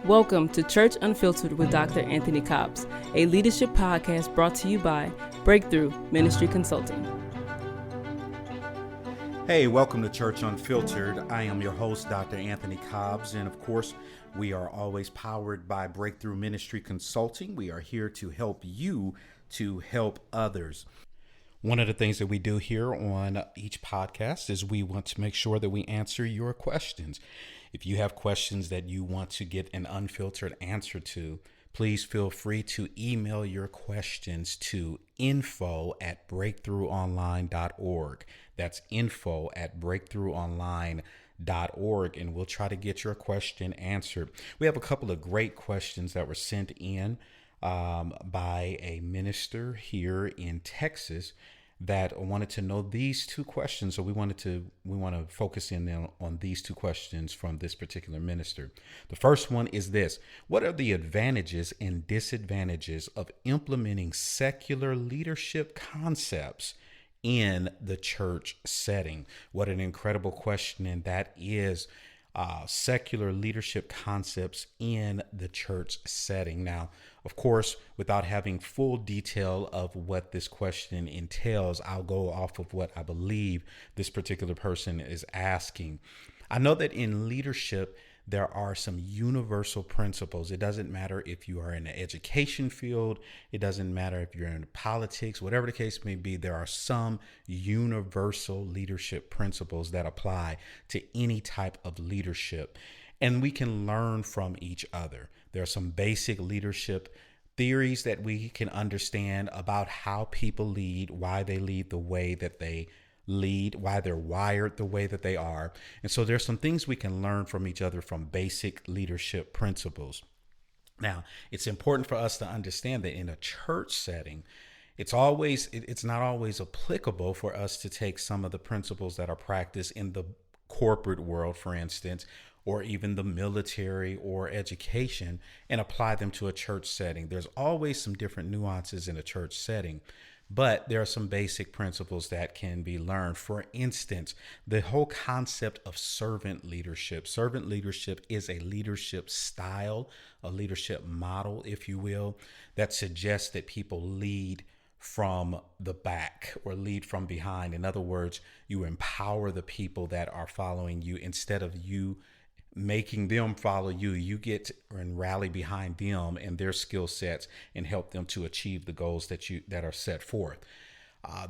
Welcome to Church Unfiltered with Dr. Anthony Cobbs, a leadership podcast brought to you by Breakthrough Ministry Consulting. Hey, welcome to Church Unfiltered. I am your host, Dr. Anthony Cobbs, and of course, we are always powered by Breakthrough Ministry Consulting. We are here to help you to help others. One of the things that we do here on each podcast is we want to make sure that we answer your questions. If you have questions that you want to get an unfiltered answer to, please feel free to email your questions to info@breakthroughonline.org. That's info@breakthroughonline.org, and we'll try to get your question answered. We have a couple of great questions that were sent in by a minister here in Texas that wanted to know these two questions. So we want to focus in on these two questions from this particular minister. The first one is this: what are the advantages and disadvantages of implementing secular leadership concepts in the church setting? What an incredible question, and that is secular leadership concepts in the church setting. Now, of course, without having full detail of what this question entails, I'll go off of what I believe this particular person is asking. I know that in leadership, there are some universal principles. It doesn't matter if you are in the education field. It doesn't matter if you're in politics, whatever the case may be. There are some universal leadership principles that apply to any type of leadership, and we can learn from each other. There are some basic leadership theories that we can understand about how people lead, why they lead the way that they lead, why they're wired the way that they are. And so there's some things we can learn from each other from basic leadership principles. Now, it's important for us to understand that in a church setting, it's not always applicable for us to take some of the principles that are practiced in the corporate world, for instance, or even the military or education, and apply them to a church setting. There's always some different nuances in a church setting, but there are some basic principles that can be learned. For instance, the whole concept of servant leadership. Servant leadership is a leadership style, a leadership model, if you will, that suggests that people lead from the back or lead from behind. In other words, you empower the people that are following you instead of you making them follow you. You get and rally behind them and their skill sets and help them to achieve the goals that are set forth.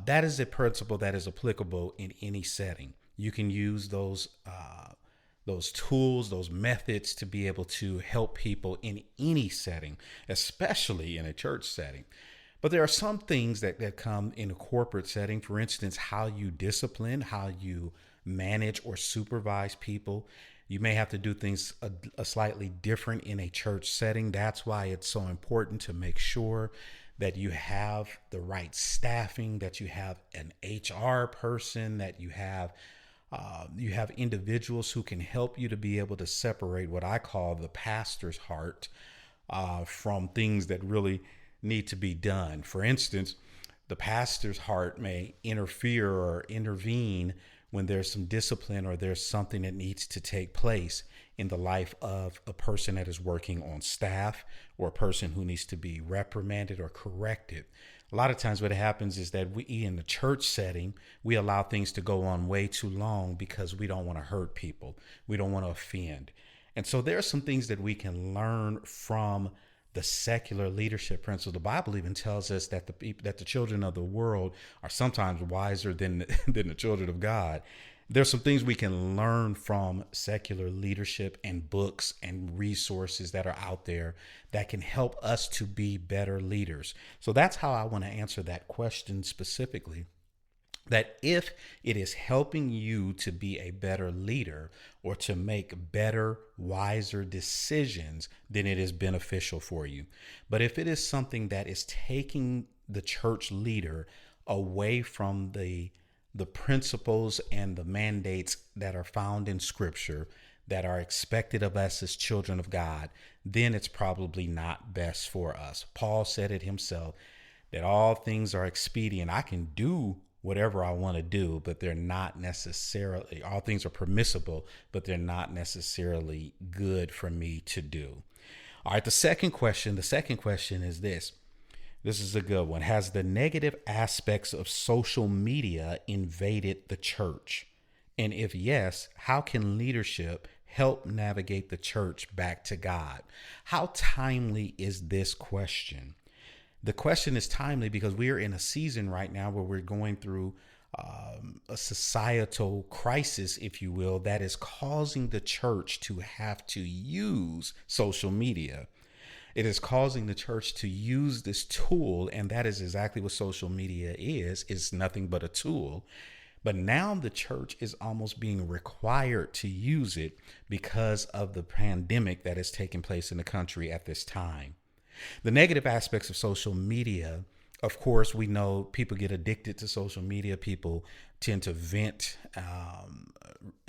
That is a principle that is applicable in any setting. You can use those tools, those methods to be able to help people in any setting, especially in a church setting. But there are some things that come in a corporate setting. For instance, how you discipline, how you manage or supervise people. You may have to do things a slightly different in a church setting. That's why it's so important to make sure that you have the right staffing, that you have an HR person, that you have individuals who can help you to be able to separate what I call the pastor's heart from things that really need to be done. For instance, the pastor's heart may interfere or intervene when there's some discipline or there's something that needs to take place in the life of a person that is working on staff or a person who needs to be reprimanded or corrected. A lot of times what happens is that we, in the church setting, we allow things to go on way too long because we don't want to hurt people. We don't want to offend. And so there are some things that we can learn from the secular leadership principle. The Bible even tells us that the children of the world are sometimes wiser than the children of God. There's some things we can learn from secular leadership and books and resources that are out there that can help us to be better leaders. So that's how I want to answer that question specifically. That if it is helping you to be a better leader or to make better, wiser decisions, then it is beneficial for you. But if it is something that is taking the church leader away from the principles and the mandates that are found in Scripture that are expected of us as children of God, then it's probably not best for us. Paul said it himself, that all things are expedient. I can do whatever I want to do, but they're not necessarily, all things are permissible, but they're not necessarily good for me to do. All right, the second question is this. This is a good one. Has the negative aspects of social media invaded the church? And if yes, how can leadership help navigate the church back to God? How timely is this question? The question is timely because we are in a season right now where we're going through a societal crisis, if you will, that is causing the church to have to use social media. It is causing the church to use this tool, and that is exactly what social media is. It's nothing but a tool. But now the church is almost being required to use it because of the pandemic that is taking place in the country at this time. The negative aspects of social media, of course, we know people get addicted to social media. People tend to vent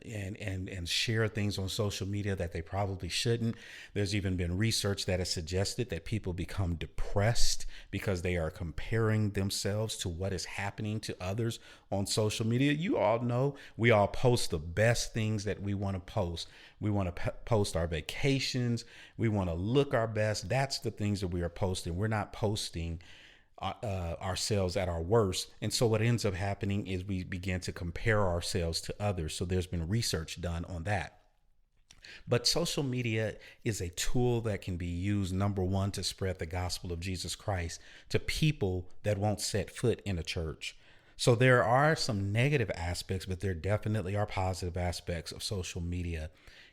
and share things on social media that they probably shouldn't. There's even been research that has suggested that people become depressed because they are comparing themselves to what is happening to others on social media. You all know we all post the best things that we want to post. We want to post our vacations. We want to look our best. That's the things that we are posting. We're not posting ourselves at our worst. And so what ends up happening is we begin to compare ourselves to others. So there's been research done on that. But social media is a tool that can be used, number one, to spread the gospel of Jesus Christ to people that won't set foot in a church. So there are some negative aspects, but there definitely are positive aspects of social media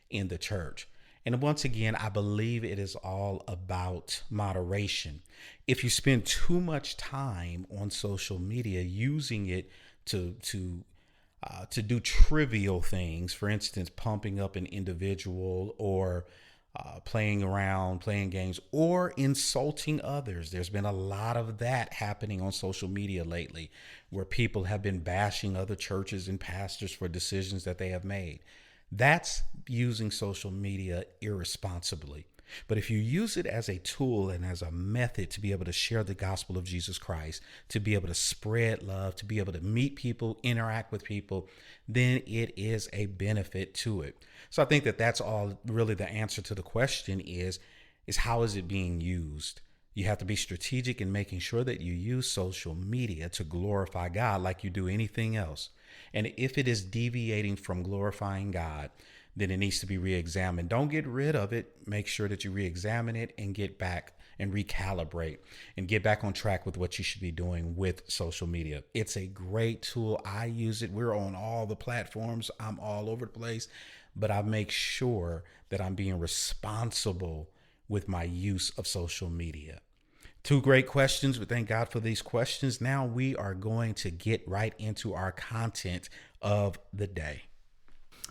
in the church. And once again, I believe it is all about moderation. If you spend too much time on social media using it to do trivial things, for instance, pumping up an individual or playing around, playing games, or insulting others. There's been a lot of that happening on social media lately, where people have been bashing other churches and pastors for decisions that they have made. That's using social media irresponsibly. But if you use it as a tool and as a method to be able to share the gospel of Jesus Christ, to be able to spread love, to be able to meet people, interact with people, then it is a benefit to it. So I think that that's all really the answer to the question is how is it being used? You have to be strategic in making sure that you use social media to glorify God like you do anything else. And if it is deviating from glorifying God, then it needs to be re-examined. Don't get rid of it. Make sure that you re-examine it and get back and recalibrate and get back on track with what you should be doing with social media. It's a great tool. I use it. We're on all the platforms. I'm all over the place, but I make sure that I'm being responsible with my use of social media. Two great questions, but thank God for these questions. Now we are going to get right into our content of the day.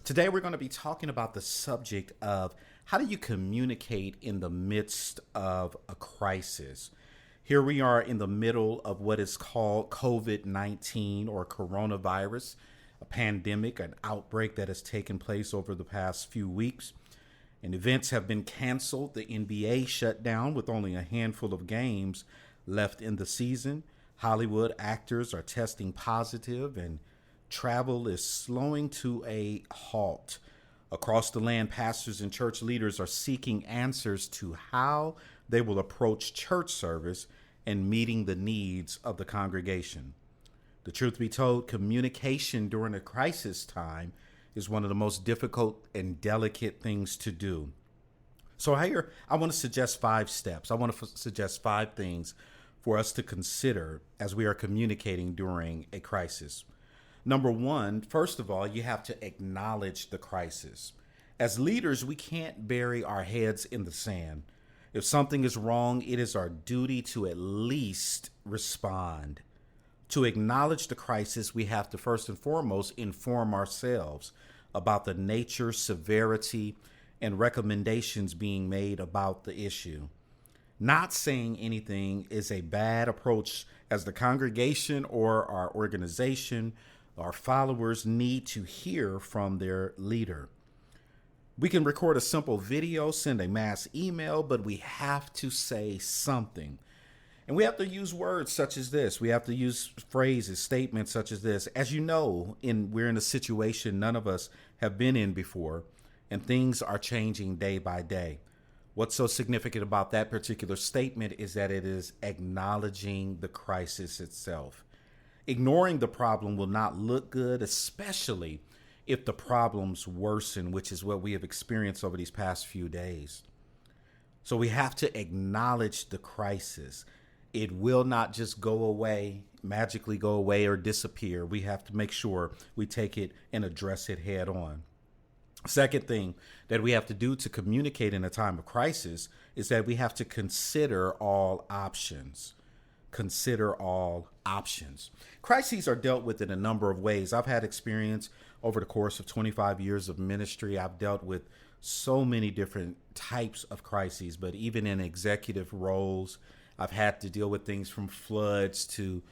Today, we're going to be talking about the subject of how do you communicate in the midst of a crisis? Here we are in the middle of what is called COVID-19 or coronavirus, a pandemic, an outbreak that has taken place over the past few weeks. And events have been canceled. The NBA shut down with only a handful of games left in the season. Hollywood actors are testing positive and travel is slowing to a halt. Across the land, pastors and church leaders are seeking answers to how they will approach church service and meeting the needs of the congregation. The truth be told, communication during a crisis time is one of the most difficult and delicate things to do. So here, I want to suggest 5 steps. I want to suggest 5 things for us to consider as we are communicating during a crisis. Number 1, first of all, you have to acknowledge the crisis. As leaders, we can't bury our heads in the sand. If something is wrong, it is our duty to at least respond. To acknowledge the crisis, we have to first and foremost inform ourselves about the nature, severity, and recommendations being made about the issue. Not saying anything is a bad approach, as the congregation or our organization, our followers need to hear from their leader. We can record a simple video, send a mass email, but we have to say something. And we have to use words such as this. We have to use phrases, statements such as this. As you know, we're in a situation none of us have been in before, and things are changing day by day. What's so significant about that particular statement is that it is acknowledging the crisis itself. Ignoring the problem will not look good, especially if the problems worsen, which is what we have experienced over these past few days. So we have to acknowledge the crisis. It will not just go away, magically go away or disappear. We have to make sure we take it and address it head on. Second thing that we have to do to communicate in a time of crisis is that we have to consider all options. Consider all options. Crises are dealt with in a number of ways. I've had experience over the course of 25 years of ministry. I've dealt with so many different types of crises, but even in executive roles, I've had to deal with things from floods to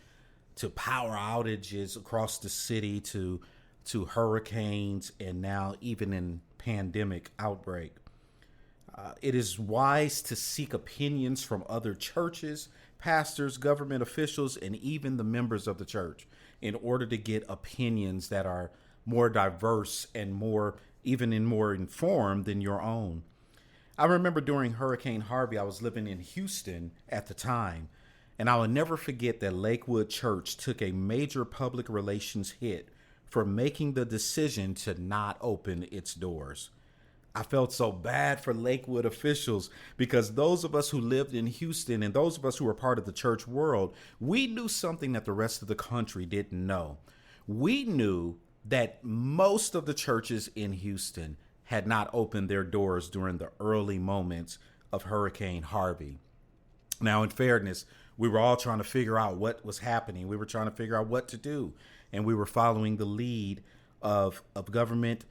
power outages across the city to hurricanes, and now even in pandemic outbreak. It is wise to seek opinions from other churches, pastors, government officials, and even the members of the church in order to get opinions that are more diverse and more informed than your own. I remember during Hurricane Harvey, I was living in Houston at the time, and I will never forget that Lakewood Church took a major public relations hit for making the decision to not open its doors. I felt so bad for Lakewood officials because those of us who lived in Houston and those of us who were part of the church world, we knew something that the rest of the country didn't know. We knew that most of the churches in Houston had not opened their doors during the early moments of Hurricane Harvey. Now, in fairness, we were all trying to figure out what was happening. We were trying to figure out what to do. And we were following the lead of government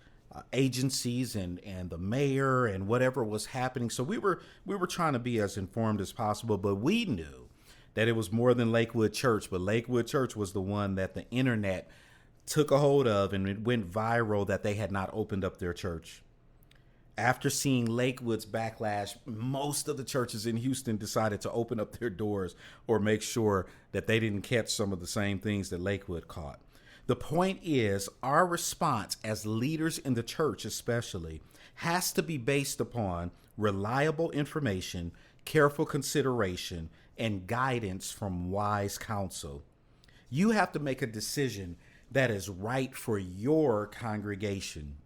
agencies and the mayor and whatever was happening. So we were trying to be as informed as possible, but we knew that it was more than Lakewood Church. But Lakewood Church was the one that the internet took a hold of, and it went viral that they had not opened up their church. After seeing Lakewood's backlash, most of the churches in Houston decided to open up their doors or make sure that they didn't catch some of the same things that Lakewood caught. The point is, our response as leaders in the church especially has to be based upon reliable information, careful consideration, and guidance from wise counsel. You have to make a decision that is right for your congregation.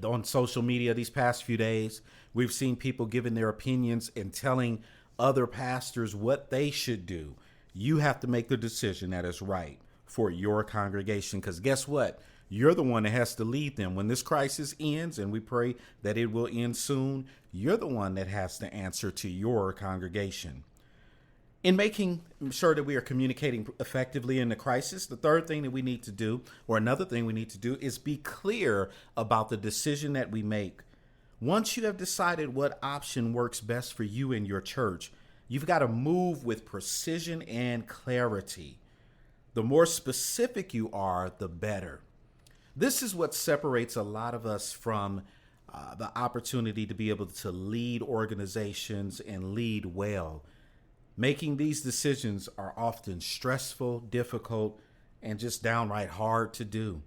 On social media these past few days, we've seen people giving their opinions and telling other pastors what they should do. You have to make the decision that is right for your congregation, because guess what? You're the one that has to lead them. When this crisis ends, and we pray that it will end soon, you're the one that has to answer to your congregation. In making sure that we are communicating effectively in the crisis, the third thing that we need to do, or another thing we need to do, is be clear about the decision that we make. Once you have decided what option works best for you and your church, you've got to move with precision and clarity. The more specific you are, the better. This is what separates a lot of us from the opportunity to be able to lead organizations and lead well. Making these decisions are often stressful, difficult, and just downright hard to do.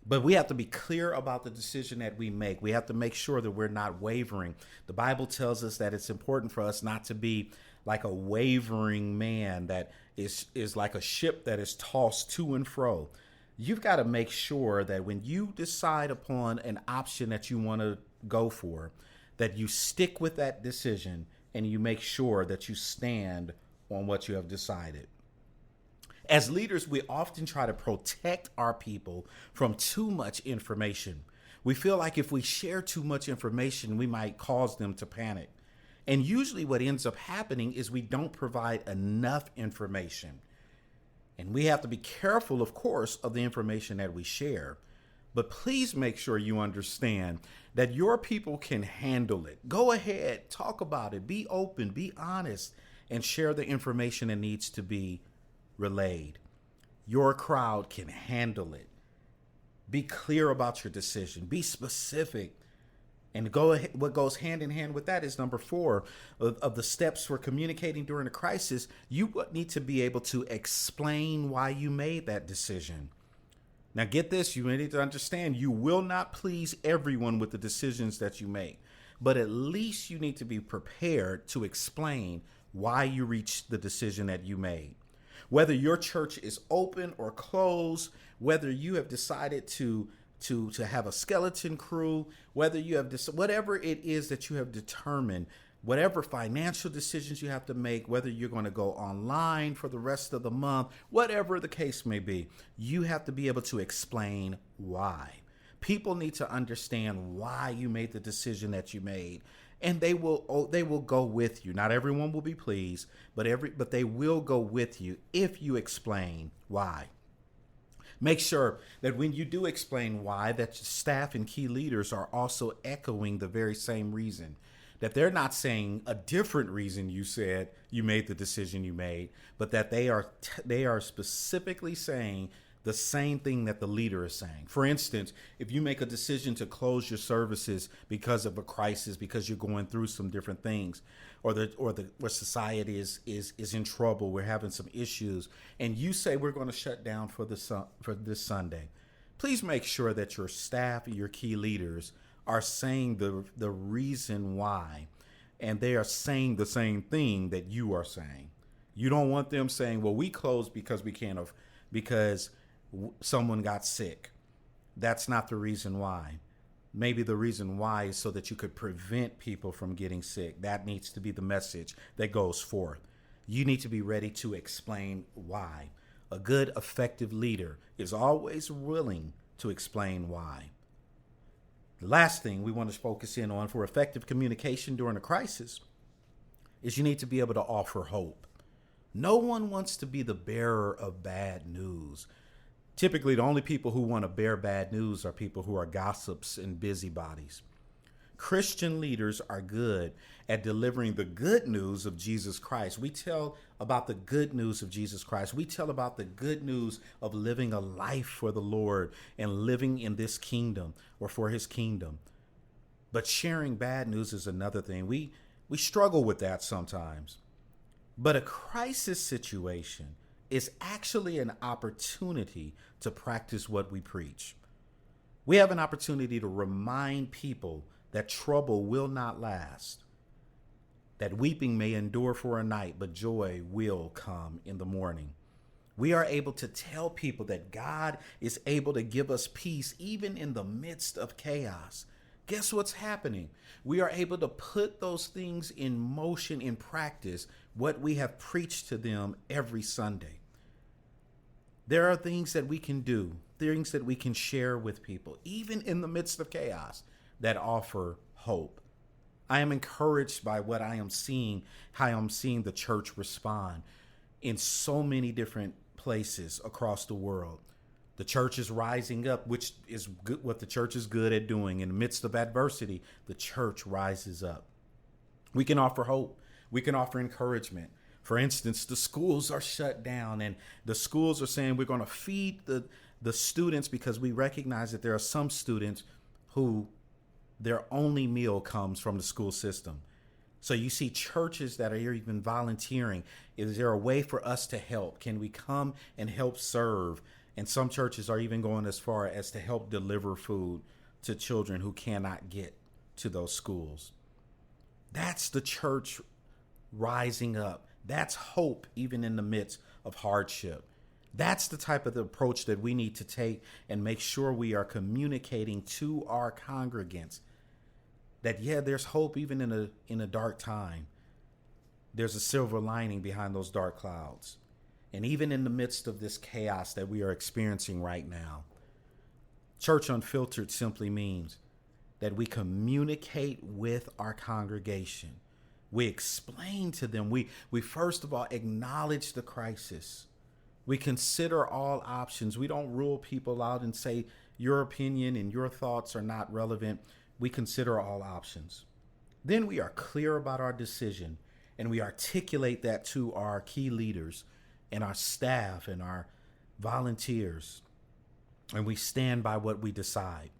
But we have to be clear about the decision that we make. We have to make sure that we're not wavering. The Bible tells us that it's important for us not to be like a wavering man that is like a ship that is tossed to and fro. You've got to make sure that when you decide upon an option that you want to go for, that you stick with that decision and you make sure that you stand on what you have decided. As leaders, we often try to protect our people from too much information. We feel like if we share too much information, we might cause them to panic. And usually what ends up happening is we don't provide enough information. And we have to be careful, of course, of the information that we share. But please make sure you understand that your people can handle it. Go ahead, talk about it, be open, be honest, and share the information that needs to be relayed. Your crowd can handle it. Be clear about your decision. Be specific. And what goes hand in hand with that is number 4 of the steps for communicating during a crisis. You need to be able to explain why you made that decision. Now, get this, you need to understand you will not please everyone with the decisions that you make, but at least you need to be prepared to explain why you reached the decision that you made. Whether your church is open or closed, whether you have decided to have a skeleton crew, whether you have whatever it is that you have determined, whatever financial decisions you have to make, whether you're going to go online for the rest of the month, whatever the case may be, you have to be able to explain why. People need to understand why you made the decision that you made, and they will go with you. Not everyone will be pleased, but they will go with you if you explain why. Make sure that when you do explain why, that staff and key leaders are also echoing the very same reason. That they're not saying a different reason you said you made the decision you made, but that they are specifically saying the same thing that the leader is saying. For instance, if you make a decision to close your services because of a crisis, because you're going through some different things, or society is in trouble, we're having some issues, and you say we're going to shut down for this Sunday, please make sure that your staff, your key leaders, are saying the reason why, and they are saying the same thing that you are saying. You don't want them saying, well, we closed because we can't have, because someone got sick. That's not the reason why. Maybe the reason why is so that you could prevent people from getting sick. That needs to be the message that goes forth. You need to be ready to explain why. A good, effective leader is always willing to explain why. The last thing we want to focus in on for effective communication during a crisis is you need to be able to offer hope. No one wants to be the bearer of bad news. Typically, the only people who want to bear bad news are people who are gossips and busybodies. Christian leaders are good at delivering the good news of Jesus Christ. We tell about the good news of Jesus Christ. We tell about the good news of living a life for the Lord and living in this kingdom or for his kingdom. But sharing bad news is another thing. We struggle with that sometimes. But a crisis situation is actually an opportunity to practice what we preach. We have an opportunity to remind people that trouble will not last, that weeping may endure for a night, but joy will come in the morning. We are able to tell people that God is able to give us peace even in the midst of chaos. Guess what's happening? We are able to put those things in motion, in practice, what we have preached to them every Sunday. There are things that we can do, things that we can share with people, even in the midst of chaos, that offer hope. I am encouraged by what I am seeing, how I'm seeing the church respond in so many different places across the world. The church is rising up, which is good, what the church is good at doing. In the midst of adversity, the church rises up. We can offer hope. We can offer encouragement. For instance, the schools are shut down, and the schools are saying we're going to feed the students because we recognize that there are some students who their only meal comes from the school system. So you see churches that are even volunteering. Is there a way for us to help? Can we come and help serve? And some churches are even going as far as to help deliver food to children who cannot get to those schools. That's the church rising up. That's hope even in the midst of hardship. That's the type of approach that we need to take and make sure we are communicating to our congregants that, yeah, there's hope even in a dark time. There's a silver lining behind those dark clouds. And even in the midst of this chaos that we are experiencing right now, Church Unfiltered simply means that we communicate with our congregation. We explain to them. We first of all acknowledge the crisis. We consider all options. We don't rule people out and say your opinion and your thoughts are not relevant. We consider all options. Then we are clear about our decision and we articulate that to our key leaders and our staff and our volunteers. And we stand by what we decide.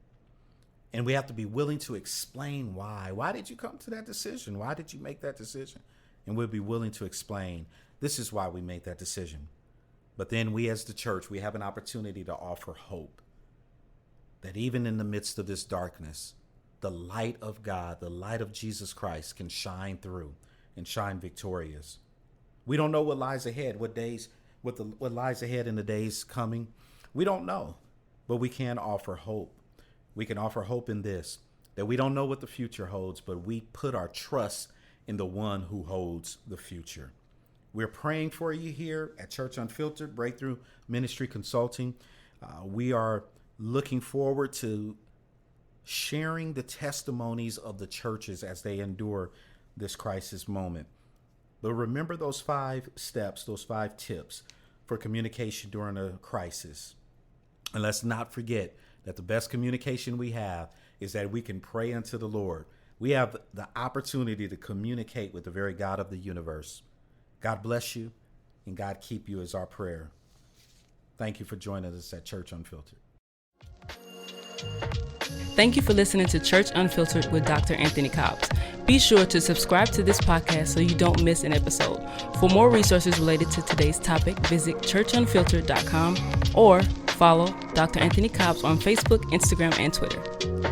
And we have to be willing to explain why. Why did you come to that decision? Why did you make that decision? And we'll be willing to explain, this is why we made that decision. But then we as the church, we have an opportunity to offer hope. That even in the midst of this darkness, the light of God, the light of Jesus Christ can shine through and shine victorious. We don't know what lies ahead, what lies ahead in the days coming. We don't know, but we can offer hope. We can offer hope in this, that we don't know what the future holds, but we put our trust in the one who holds the future. We're praying for you here at Church Unfiltered, Breakthrough Ministry Consulting. We are looking forward to sharing the testimonies of the churches as they endure this crisis moment. But remember those 5 steps, those 5 tips for communication during a crisis. And let's not forget that the best communication we have is that we can pray unto the Lord. We have the opportunity to communicate with the very God of the universe. God bless you and God keep you is our prayer. Thank you for joining us at Church Unfiltered. Thank you for listening to Church Unfiltered with Dr. Anthony Cobbs. Be sure to subscribe to this podcast so you don't miss an episode. For more resources related to today's topic, visit churchunfiltered.com or follow Dr. Anthony Cobbs on Facebook, Instagram, and Twitter.